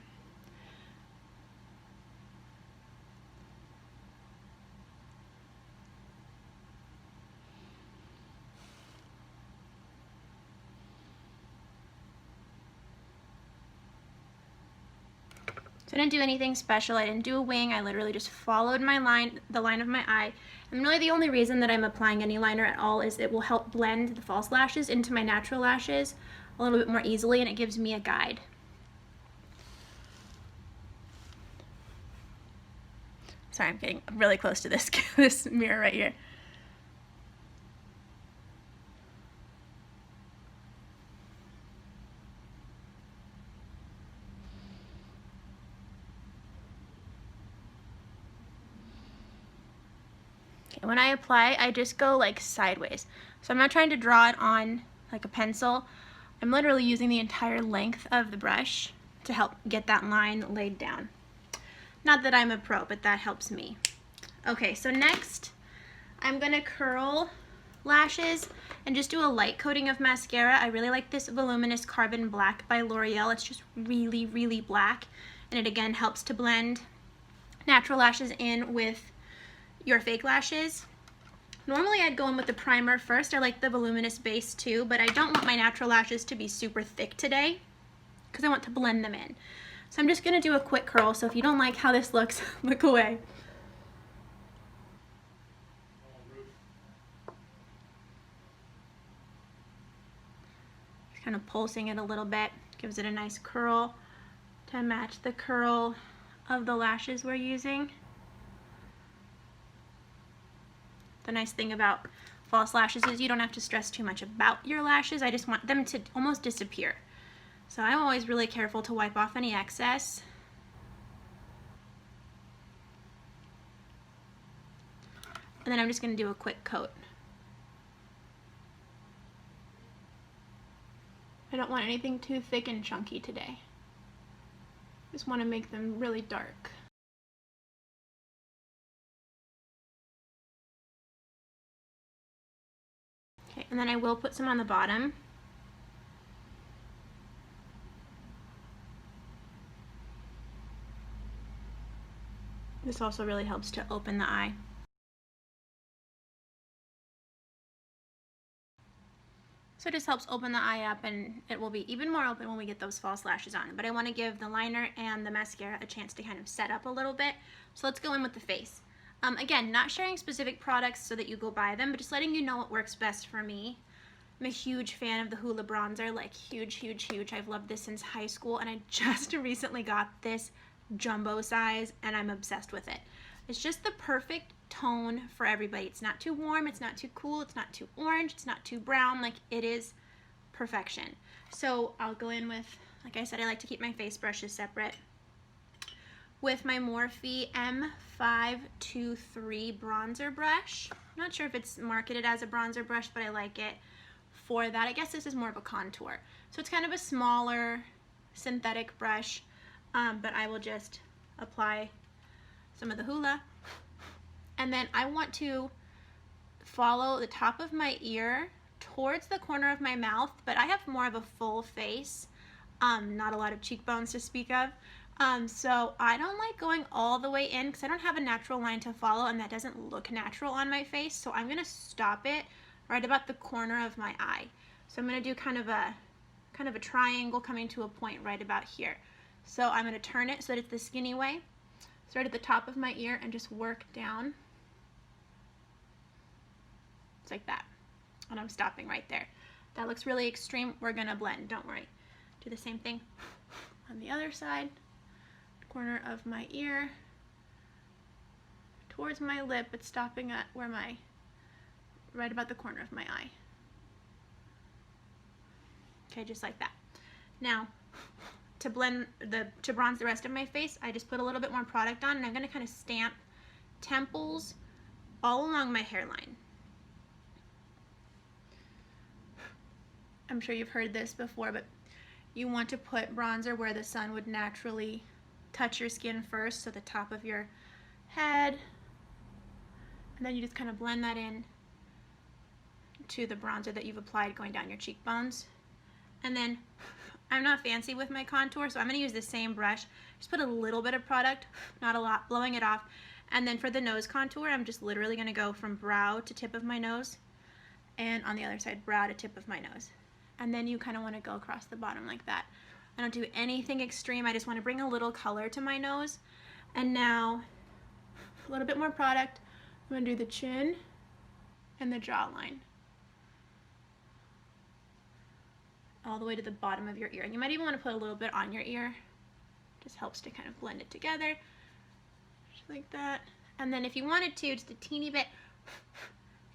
So I didn't do anything special. I didn't do a wing. I literally just followed my line, the line of my eye. And really the only reason that I'm applying any liner at all is it will help blend the false lashes into my natural lashes a little bit more easily, and it gives me a guide. Sorry, I'm getting really close to this, this mirror right here. When I apply, I just go like sideways. So I'm not trying to draw it on like a pencil. I'm literally using the entire length of the brush to help get that line laid down. Not that I'm a pro, but that helps me. Okay, so next I'm gonna curl lashes and just do a light coating of mascara. I really like this Voluminous Carbon Black by L'Oreal. It's just really, really black, and it again helps to blend natural lashes in with your fake lashes. Normally I'd go in with the primer first. I like the voluminous base too, but I don't want my natural lashes to be super thick today because I want to blend them in. So I'm just gonna do a quick curl, so if you don't like how this looks, look away. Just kind of pulsing it a little bit, gives it a nice curl. to match the curl of the lashes we're using. The nice thing about false lashes is you don't have to stress too much about your lashes. I just want them to almost disappear. So I'm always really careful to wipe off any excess. And then I'm just going to do a quick coat. I don't want anything too thick and chunky today. Just want to make them really dark. Okay, and then I will put some on the bottom. This also really helps to open the eye. So it just helps open the eye up, and it will be even more open when we get those false lashes on. But I want to give the liner and the mascara a chance to kind of set up a little bit. So let's go in with the face. Again, not sharing specific products so that you go buy them, but just letting you know what works best for me. I'm a huge fan of the Hoola bronzer, like huge, huge, huge. I've loved this since high school, and I just recently got this jumbo size, and I'm obsessed with it. It's just the perfect tone for everybody. It's not too warm, it's not too cool, it's not too orange, it's not too brown. Like, it is perfection. So I'll go in with, like I said, I like to keep my face brushes separate. With my Morphe M523 bronzer brush. I'm not sure if it's marketed as a bronzer brush, but I like it for that. I guess this is more of a contour. So it's kind of a smaller synthetic brush, but I will just apply some of the Hoola. And then I want to follow the top of my ear towards the corner of my mouth, but I have more of a full face, not a lot of cheekbones to speak of. So I don't like going all the way in because I don't have a natural line to follow, and that doesn't look natural on my face. So I'm going to stop it right about the corner of my eye. So I'm going to do kind of a triangle coming to a point right about here. So I'm going to turn it so that it's the skinny way. Start at the top of my ear and just work down. It's like that. And I'm stopping right there. That looks really extreme. We're going to blend, don't worry. Do the same thing on the other side. Corner of my ear towards my lip, but stopping at where right about the corner of my eye. Okay, just like that. Now, to bronze the rest of my face, I just put a little bit more product on, and I'm going to kind of stamp temples all along my hairline. I'm sure you've heard this before, but you want to put bronzer where the sun would naturally touch your skin first, so the top of your head, and then you just kind of blend that in to the bronzer that you've applied going down your cheekbones. And then I'm not fancy with my contour, so I'm going to use the same brush. Just put a little bit of product, not a lot, blowing it off. And then for the nose contour, I'm just literally going to go from brow to tip of my nose, and on the other side, brow to tip of my nose. And then you kind of want to go across the bottom like that. I don't do anything extreme. I just want to bring a little color to my nose. And now, a little bit more product. I'm going to do the chin and the jawline, all the way to the bottom of your ear. And you might even want to put a little bit on your ear. Just helps to kind of blend it together, just like that. And then if you wanted to, just a teeny bit,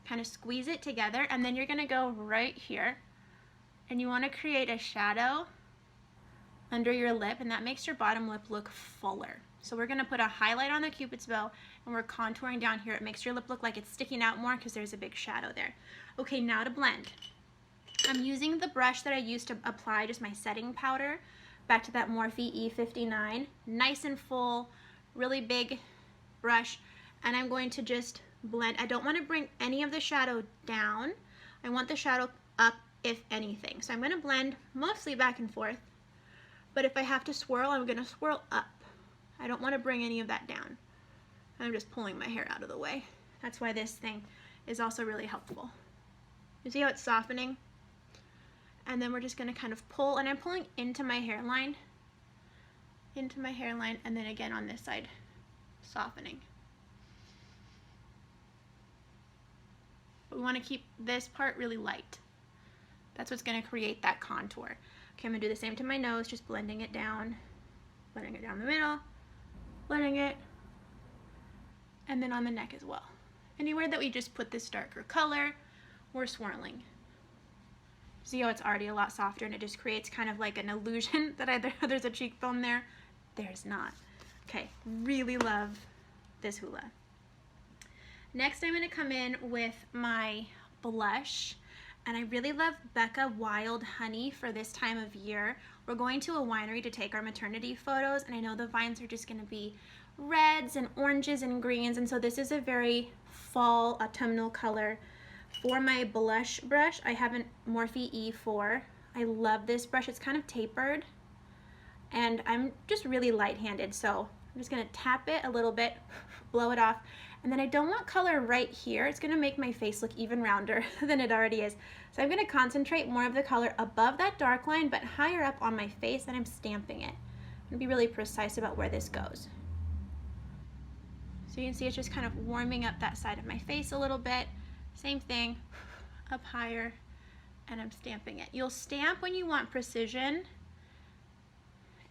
kind of squeeze it together, and then you're going to go right here, and you want to create a shadow under your lip, and that makes your bottom lip look fuller. So we're going to put a highlight on the Cupid's bow, and we're contouring down here. It makes your lip look like it's sticking out more because there's a big shadow there. Okay, now to blend. I'm using the brush that I used to apply just my setting powder, back to that Morphe E59. Nice and full, really big brush, and I'm going to just blend. I don't want to bring any of the shadow down. I want the shadow up, if anything. So I'm going to blend mostly back and forth, but if I have to swirl, I'm going to swirl up. I don't want to bring any of that down. I'm just pulling my hair out of the way. That's why this thing is also really helpful. You see how it's softening? And then we're just going to kind of pull, and I'm pulling into my hairline, and then again on this side, softening. But we want to keep this part really light. That's what's going to create that contour. Okay, I'm going to do the same to my nose, just blending it down. blending it down the middle, blending it, and then on the neck as well. Anywhere that we just put this darker color, we're swirling. See how it's already a lot softer, and it just creates kind of like an illusion that either there's a cheekbone there. There's not. Okay, really love this hula. Next, I'm going to come in with my blush, and I really love Becca Wild Honey for this time of year. We're going to a winery to take our maternity photos, and I know the vines are just going to be reds and oranges and greens, and so this is a very fall autumnal color. For my blush brush, I have a Morphe E4. I love this brush. It's kind of tapered, and I'm just really light-handed, so I'm just going to tap it a little bit, blow it off, and then I don't want color right here. It's going to make my face look even rounder than it already is. So I'm going to concentrate more of the color above that dark line, but higher up on my face, and I'm stamping it. I'm going to be really precise about where this goes. So you can see it's just kind of warming up that side of my face a little bit. Same thing, up higher, and I'm stamping it. You'll stamp when you want precision,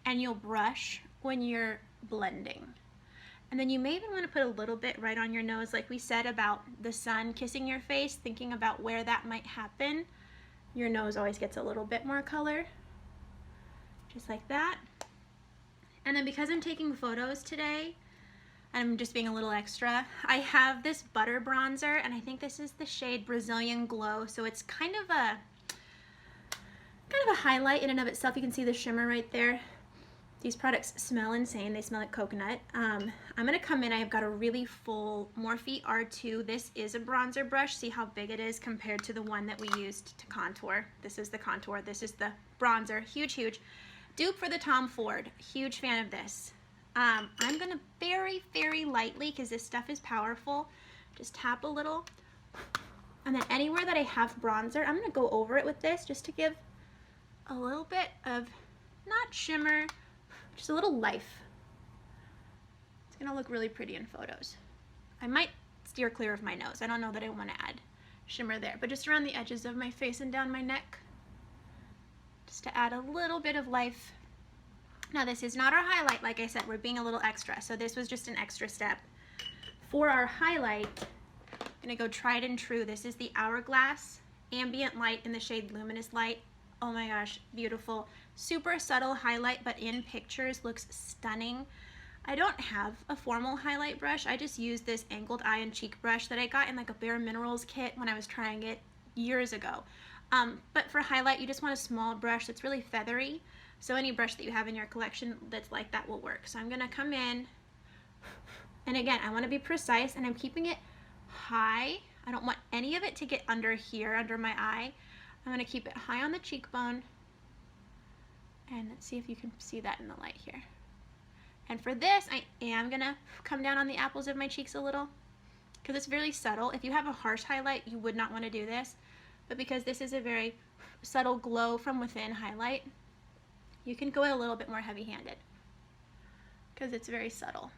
and you'll brush when you're blending. And then you may even want to put a little bit right on your nose, like we said about the sun kissing your face, thinking about where that might happen. Your nose always gets a little bit more color, just like that. And then because I'm taking photos today, I'm just being a little extra, I have this butter bronzer, and I think this is the shade Brazilian Glow. So it's kind of a highlight in and of itself. You can see the shimmer right there. These products smell insane. They smell like coconut. I'm gonna come in, I've got a really full Morphe R2. This is a bronzer brush. See how big it is compared to the one that we used to contour. This is the contour, this is the bronzer. Huge, huge. Dupe for the Tom Ford. Huge fan of this. I'm gonna very, very lightly, because this stuff is powerful, just tap a little, and then anywhere that I have bronzer, I'm gonna go over it with this just to give a little bit of, not shimmer, just a little life. It's gonna look really pretty in photos. I might steer clear of my nose. I don't know that I want to add shimmer there, but just around the edges of my face and down my neck, just to add a little bit of life. Now this is not our highlight, like I said, we're being a little extra, so this was just an extra step. For our highlight, I'm gonna go tried and true. This is the Hourglass Ambient Light in the shade Luminous Light. Oh my gosh, beautiful. Super subtle highlight, but in pictures looks stunning. I don't have a formal highlight brush. I just use this angled eye and cheek brush that I got in like a Bare Minerals kit when I was trying it years ago. But for highlight, you just want a small brush that's really feathery. So any brush that you have in your collection that's like that will work. So I'm gonna come in, and again, I wanna be precise, and I'm keeping it high. I don't want any of it to get under here, under my eye. I'm gonna keep it high on the cheekbone, and let's see if you can see that in the light here. And for this, I am gonna come down on the apples of my cheeks a little, because it's very subtle. If you have a harsh highlight, you would not wanna do this, but because this is a very subtle glow from within highlight, you can go a little bit more heavy-handed because it's very subtle.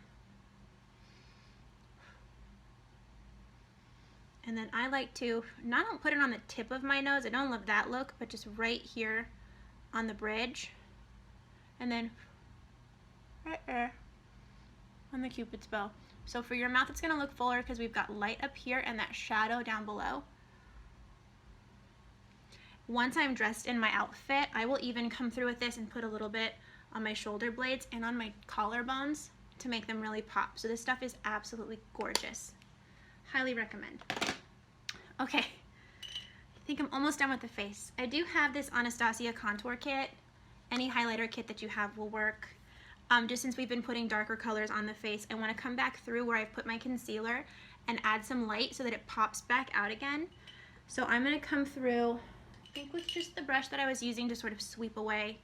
And then I like to not put it on the tip of my nose. I don't love that look, but just right here on the bridge. And then right there on the Cupid's bow. So for your mouth, it's going to look fuller because we've got light up here and that shadow down below. Once I'm dressed in my outfit, I will even come through with this and put a little bit on my shoulder blades and on my collarbones to make them really pop. So this stuff is absolutely gorgeous. Highly recommend. Okay, I think I'm almost done with the face. I do have this Anastasia contour kit. Any highlighter kit that you have will work. Just since we've been putting darker colors on the face, I want to come back through where I've put my concealer and add some light so that it pops back out again. So I'm going to come through, I think with just the brush that I was using to sort of sweep away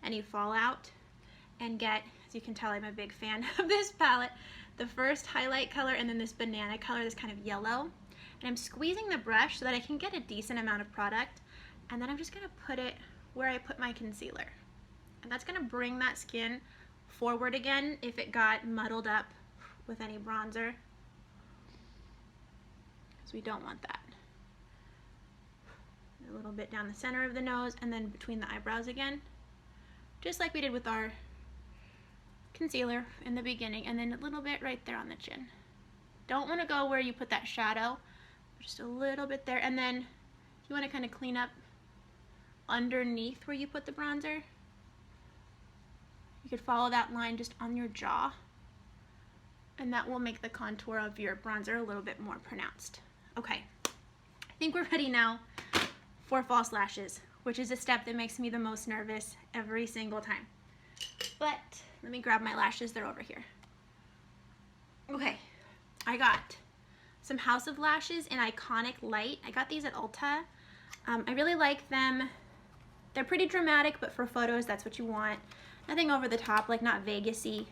any fallout, and get, as you can tell, I'm a big fan of this palette, the first highlight color and then this banana color, this kind of yellow. And I'm squeezing the brush so that I can get a decent amount of product, and then I'm just going to put it where I put my concealer. And that's going to bring that skin forward again if it got muddled up with any bronzer, because we don't want that. A little bit down the center of the nose and then between the eyebrows again, just like we did with our concealer in the beginning, and then a little bit right there on the chin. Don't want to go where you put that shadow, just a little bit there, and then you want to kind of clean up underneath where you put the bronzer. You could follow that line just on your jaw, and that will make the contour of your bronzer a little bit more pronounced. Okay, I think we're ready now for false lashes, which is a step that makes me the most nervous every single time. But let me grab my lashes, they're over here. Okay, I got some House of Lashes in Iconic Light. I got these at Ulta. I really like them. They're pretty dramatic, but for photos, that's what you want. Nothing over the top, like not Vegas-y,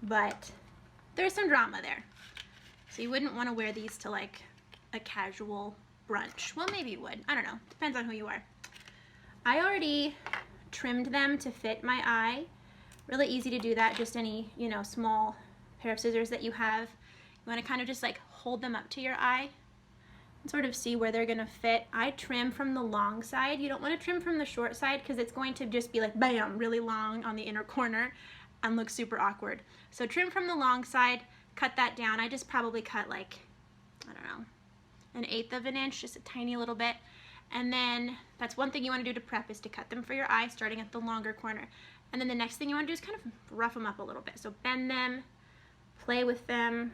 but there's some drama there. So you wouldn't want to wear these to like a casual brunch. Well, maybe you would. I don't know. Depends on who you are. I already trimmed them to fit my eye. Really easy to do that. Just any, you know, small pair of scissors that you have. You want to kind of just like hold them up to your eye and sort of see where they're going to fit. I trim from the long side. You don't want to trim from the short side because it's going to just be like bam, really long on the inner corner and look super awkward. So trim from the long side, cut that down. I just probably cut like, I don't know, 1/8 of an inch, just a tiny little bit. And then that's one thing you want to do to prep, is to cut them for your eye, starting at the longer corner. And then the next thing you want to do is kind of rough them up a little bit. So bend them, play with them.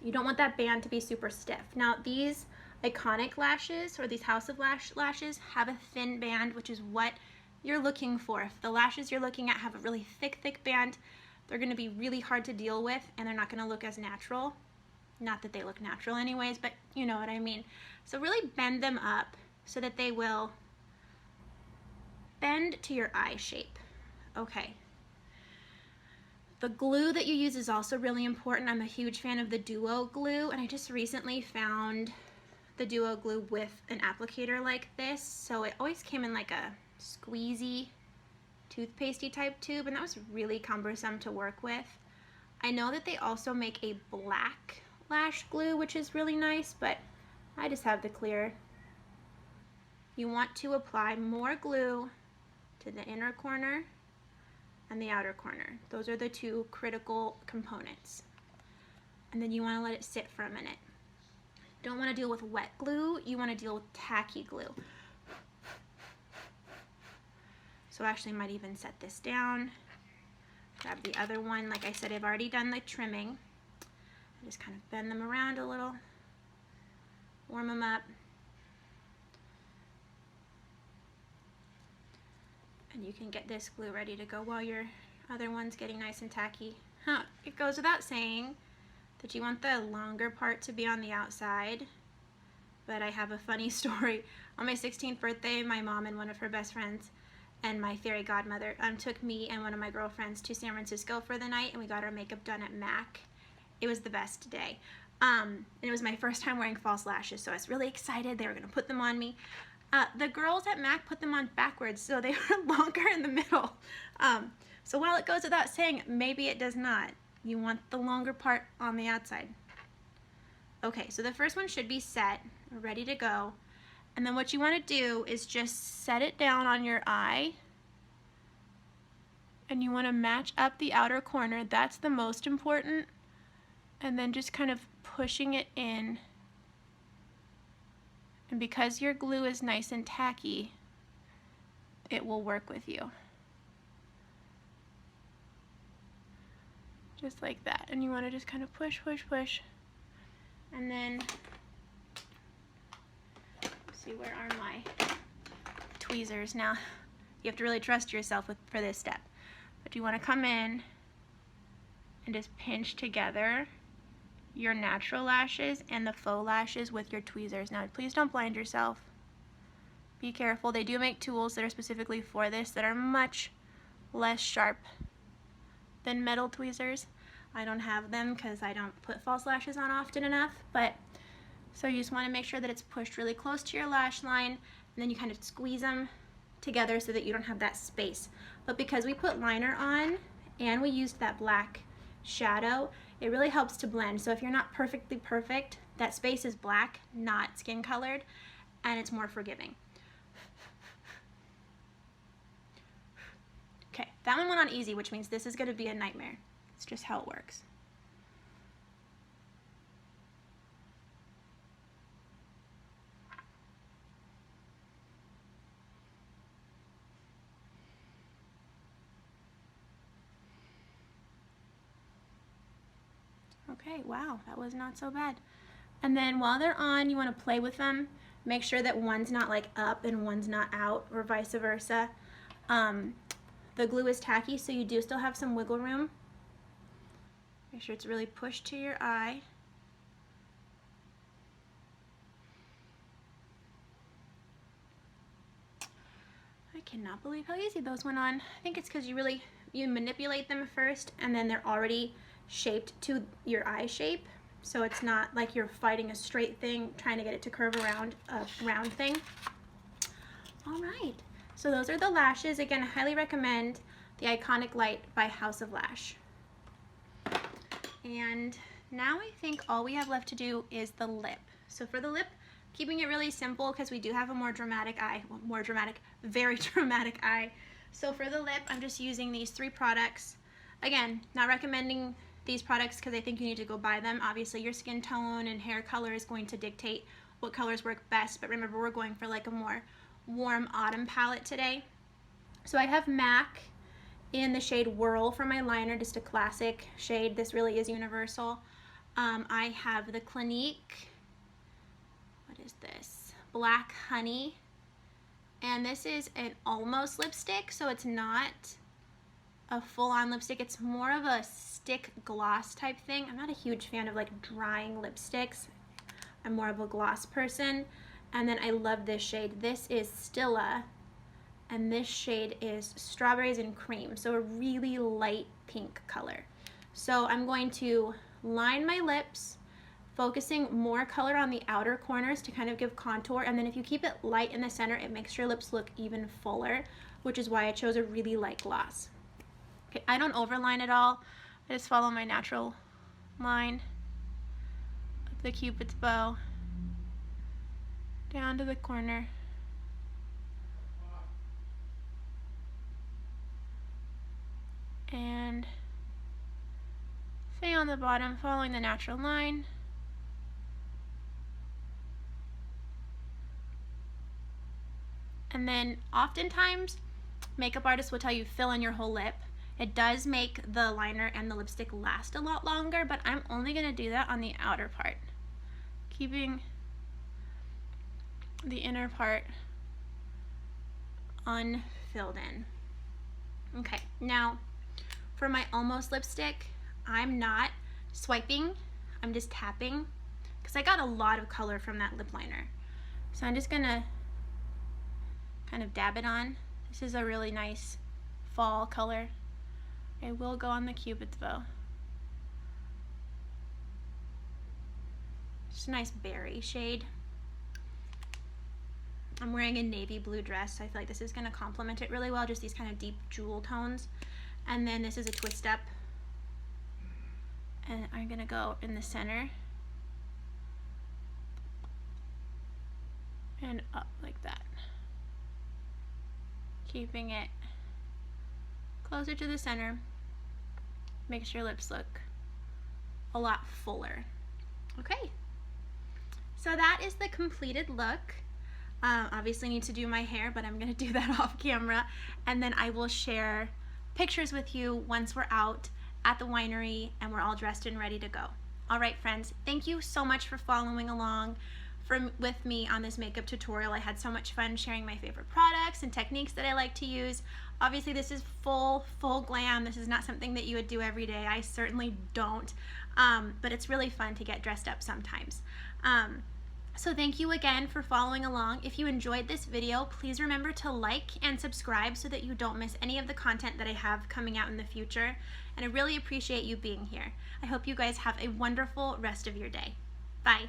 You don't want that band to be super stiff. Now these Iconic lashes, or these House of Lashes, have a thin band, which is what you're looking for. If the lashes you're looking at have a really thick band, they're going to be really hard to deal with, and they're not going to look as natural. Not that they look natural anyways, but you know what I mean. So really bend them up so that they will bend to your eye shape. Okay. The glue that you use is also really important. I'm a huge fan of the Duo glue, and I just recently found the Duo glue with an applicator like this. So it always came in like a squeezy, toothpastey type tube, and that was really cumbersome to work with. I know that they also make a black lash glue, which is really nice, but I just have the clear. You want to apply more glue to the inner corner and the outer corner. Those are the two critical components. And then you want to let it sit for a minute. Don't want to deal with wet glue, you want to deal with tacky glue. So actually I might even set this down. Grab the other one. Like I said, I've already done the trimming. I just kind of bend them around a little, warm them up. And you can get this glue ready to go while your other one's getting nice and tacky. It goes without saying that you want the longer part to be on the outside, but I have a funny story. On my 16th birthday, my mom and one of her best friends and my fairy godmother took me and one of my girlfriends to San Francisco for the night, and we got our makeup done at MAC. It was the best day. And it was my first time wearing false lashes, so I was really excited. They were going to put them on me. The girls at MAC put them on backwards, so they were longer in the middle. So while it goes without saying, maybe it does not. You want the longer part on the outside. Okay, so the first one should be set, ready to go. And then what you want to do is just set it down on your eye. And you want to match up the outer corner. That's the most important. And then just kind of pushing it in. And because your glue is nice and tacky, it will work with you. Just like that. And you want to just kind of push, push, push. And then, let's see, where are my tweezers now? You have to really trust yourself for this step. But you want to come in and just pinch together your natural lashes and the faux lashes with your tweezers. Now, please don't blind yourself. Be careful. They do make tools that are specifically for this that are much less sharp than metal tweezers. I don't have them because I don't put false lashes on often enough, but so you just want to make sure that it's pushed really close to your lash line, and then you kind of squeeze them together so that you don't have that space. But because we put liner on and we used that black shadow, it really helps to blend. So if you're not perfectly perfect, that space is black, not skin colored, and it's more forgiving. Okay, That one went on easy, which means this is going to be a nightmare. It's just how it works. Okay, wow, that was not so bad. And then while they're on, you want to play with them. Make sure that one's not like up and one's not out, or vice versa. The glue is tacky, so you do still have some wiggle room. Make sure it's really pushed to your eye. I cannot believe how easy those went on. I think it's because you manipulate them first, and then they're already shaped to your eye shape. So it's not like you're fighting a straight thing, trying to get it to curve around a round thing. All right, so those are the lashes. Again, I highly recommend the Iconic Light by House of Lash. And now I think all we have left to do is the lip. So for the lip, keeping it really simple because we do have a more dramatic eye, well, very dramatic eye. So for the lip, I'm just using these 3 products. Again, not recommending these products because I think you need to go buy them. Obviously your skin tone and hair color is going to dictate what colors work best, but remember we're going for like a more warm autumn palette today. So I have MAC in the shade Whirl for my liner, just a classic shade. This really is universal. I have the Clinique, what is this? Black Honey, and this is an almost lipstick, so it's not a full-on lipstick. It's more of a stick gloss type thing. I'm not a huge fan of like drying lipsticks. I'm more of a gloss person. And then I love this shade. This is Stilla, and this shade is Strawberries and Cream, so a really light pink color. So I'm going to line my lips, focusing more color on the outer corners to kind of give contour, and then if you keep it light in the center, it makes your lips look even fuller, which is why I chose a really light gloss. Okay, I don't overline at all. I just follow my natural line of the Cupid's bow down to the corner. And stay on the bottom, following the natural line. And then oftentimes, makeup artists will tell you fill in your whole lip. It does make the liner and the lipstick last a lot longer, but I'm only going to do that on the outer part, keeping the inner part unfilled in. Okay, now for my almost lipstick, I'm not swiping, I'm just tapping, because I got a lot of color from that lip liner. So I'm just going to kind of dab it on. This is a really nice fall color. It will go on the Cupid's bow. Just a nice berry shade. I'm wearing a navy blue dress, so I feel like this is going to complement it really well, just these kind of deep jewel tones. And then this is a twist up. And I'm going to go in the center and up like that, keeping it closer to the center. Makes your lips look a lot fuller. Okay, so that is the completed look. Obviously need to do my hair, but I'm gonna do that off camera, and then I will share pictures with you once we're out at the winery and we're all dressed and ready to go. All right, friends, thank you so much for following along with me on this makeup tutorial. I had so much fun sharing my favorite products and techniques that I like to use. Obviously this is full glam. This is not something that you would do every day. I certainly don't, but it's really fun to get dressed up sometimes. So thank you again for following along. If you enjoyed this video, please remember to like and subscribe so that you don't miss any of the content that I have coming out in the future. And I really appreciate you being here. I hope you guys have a wonderful rest of your day. Bye.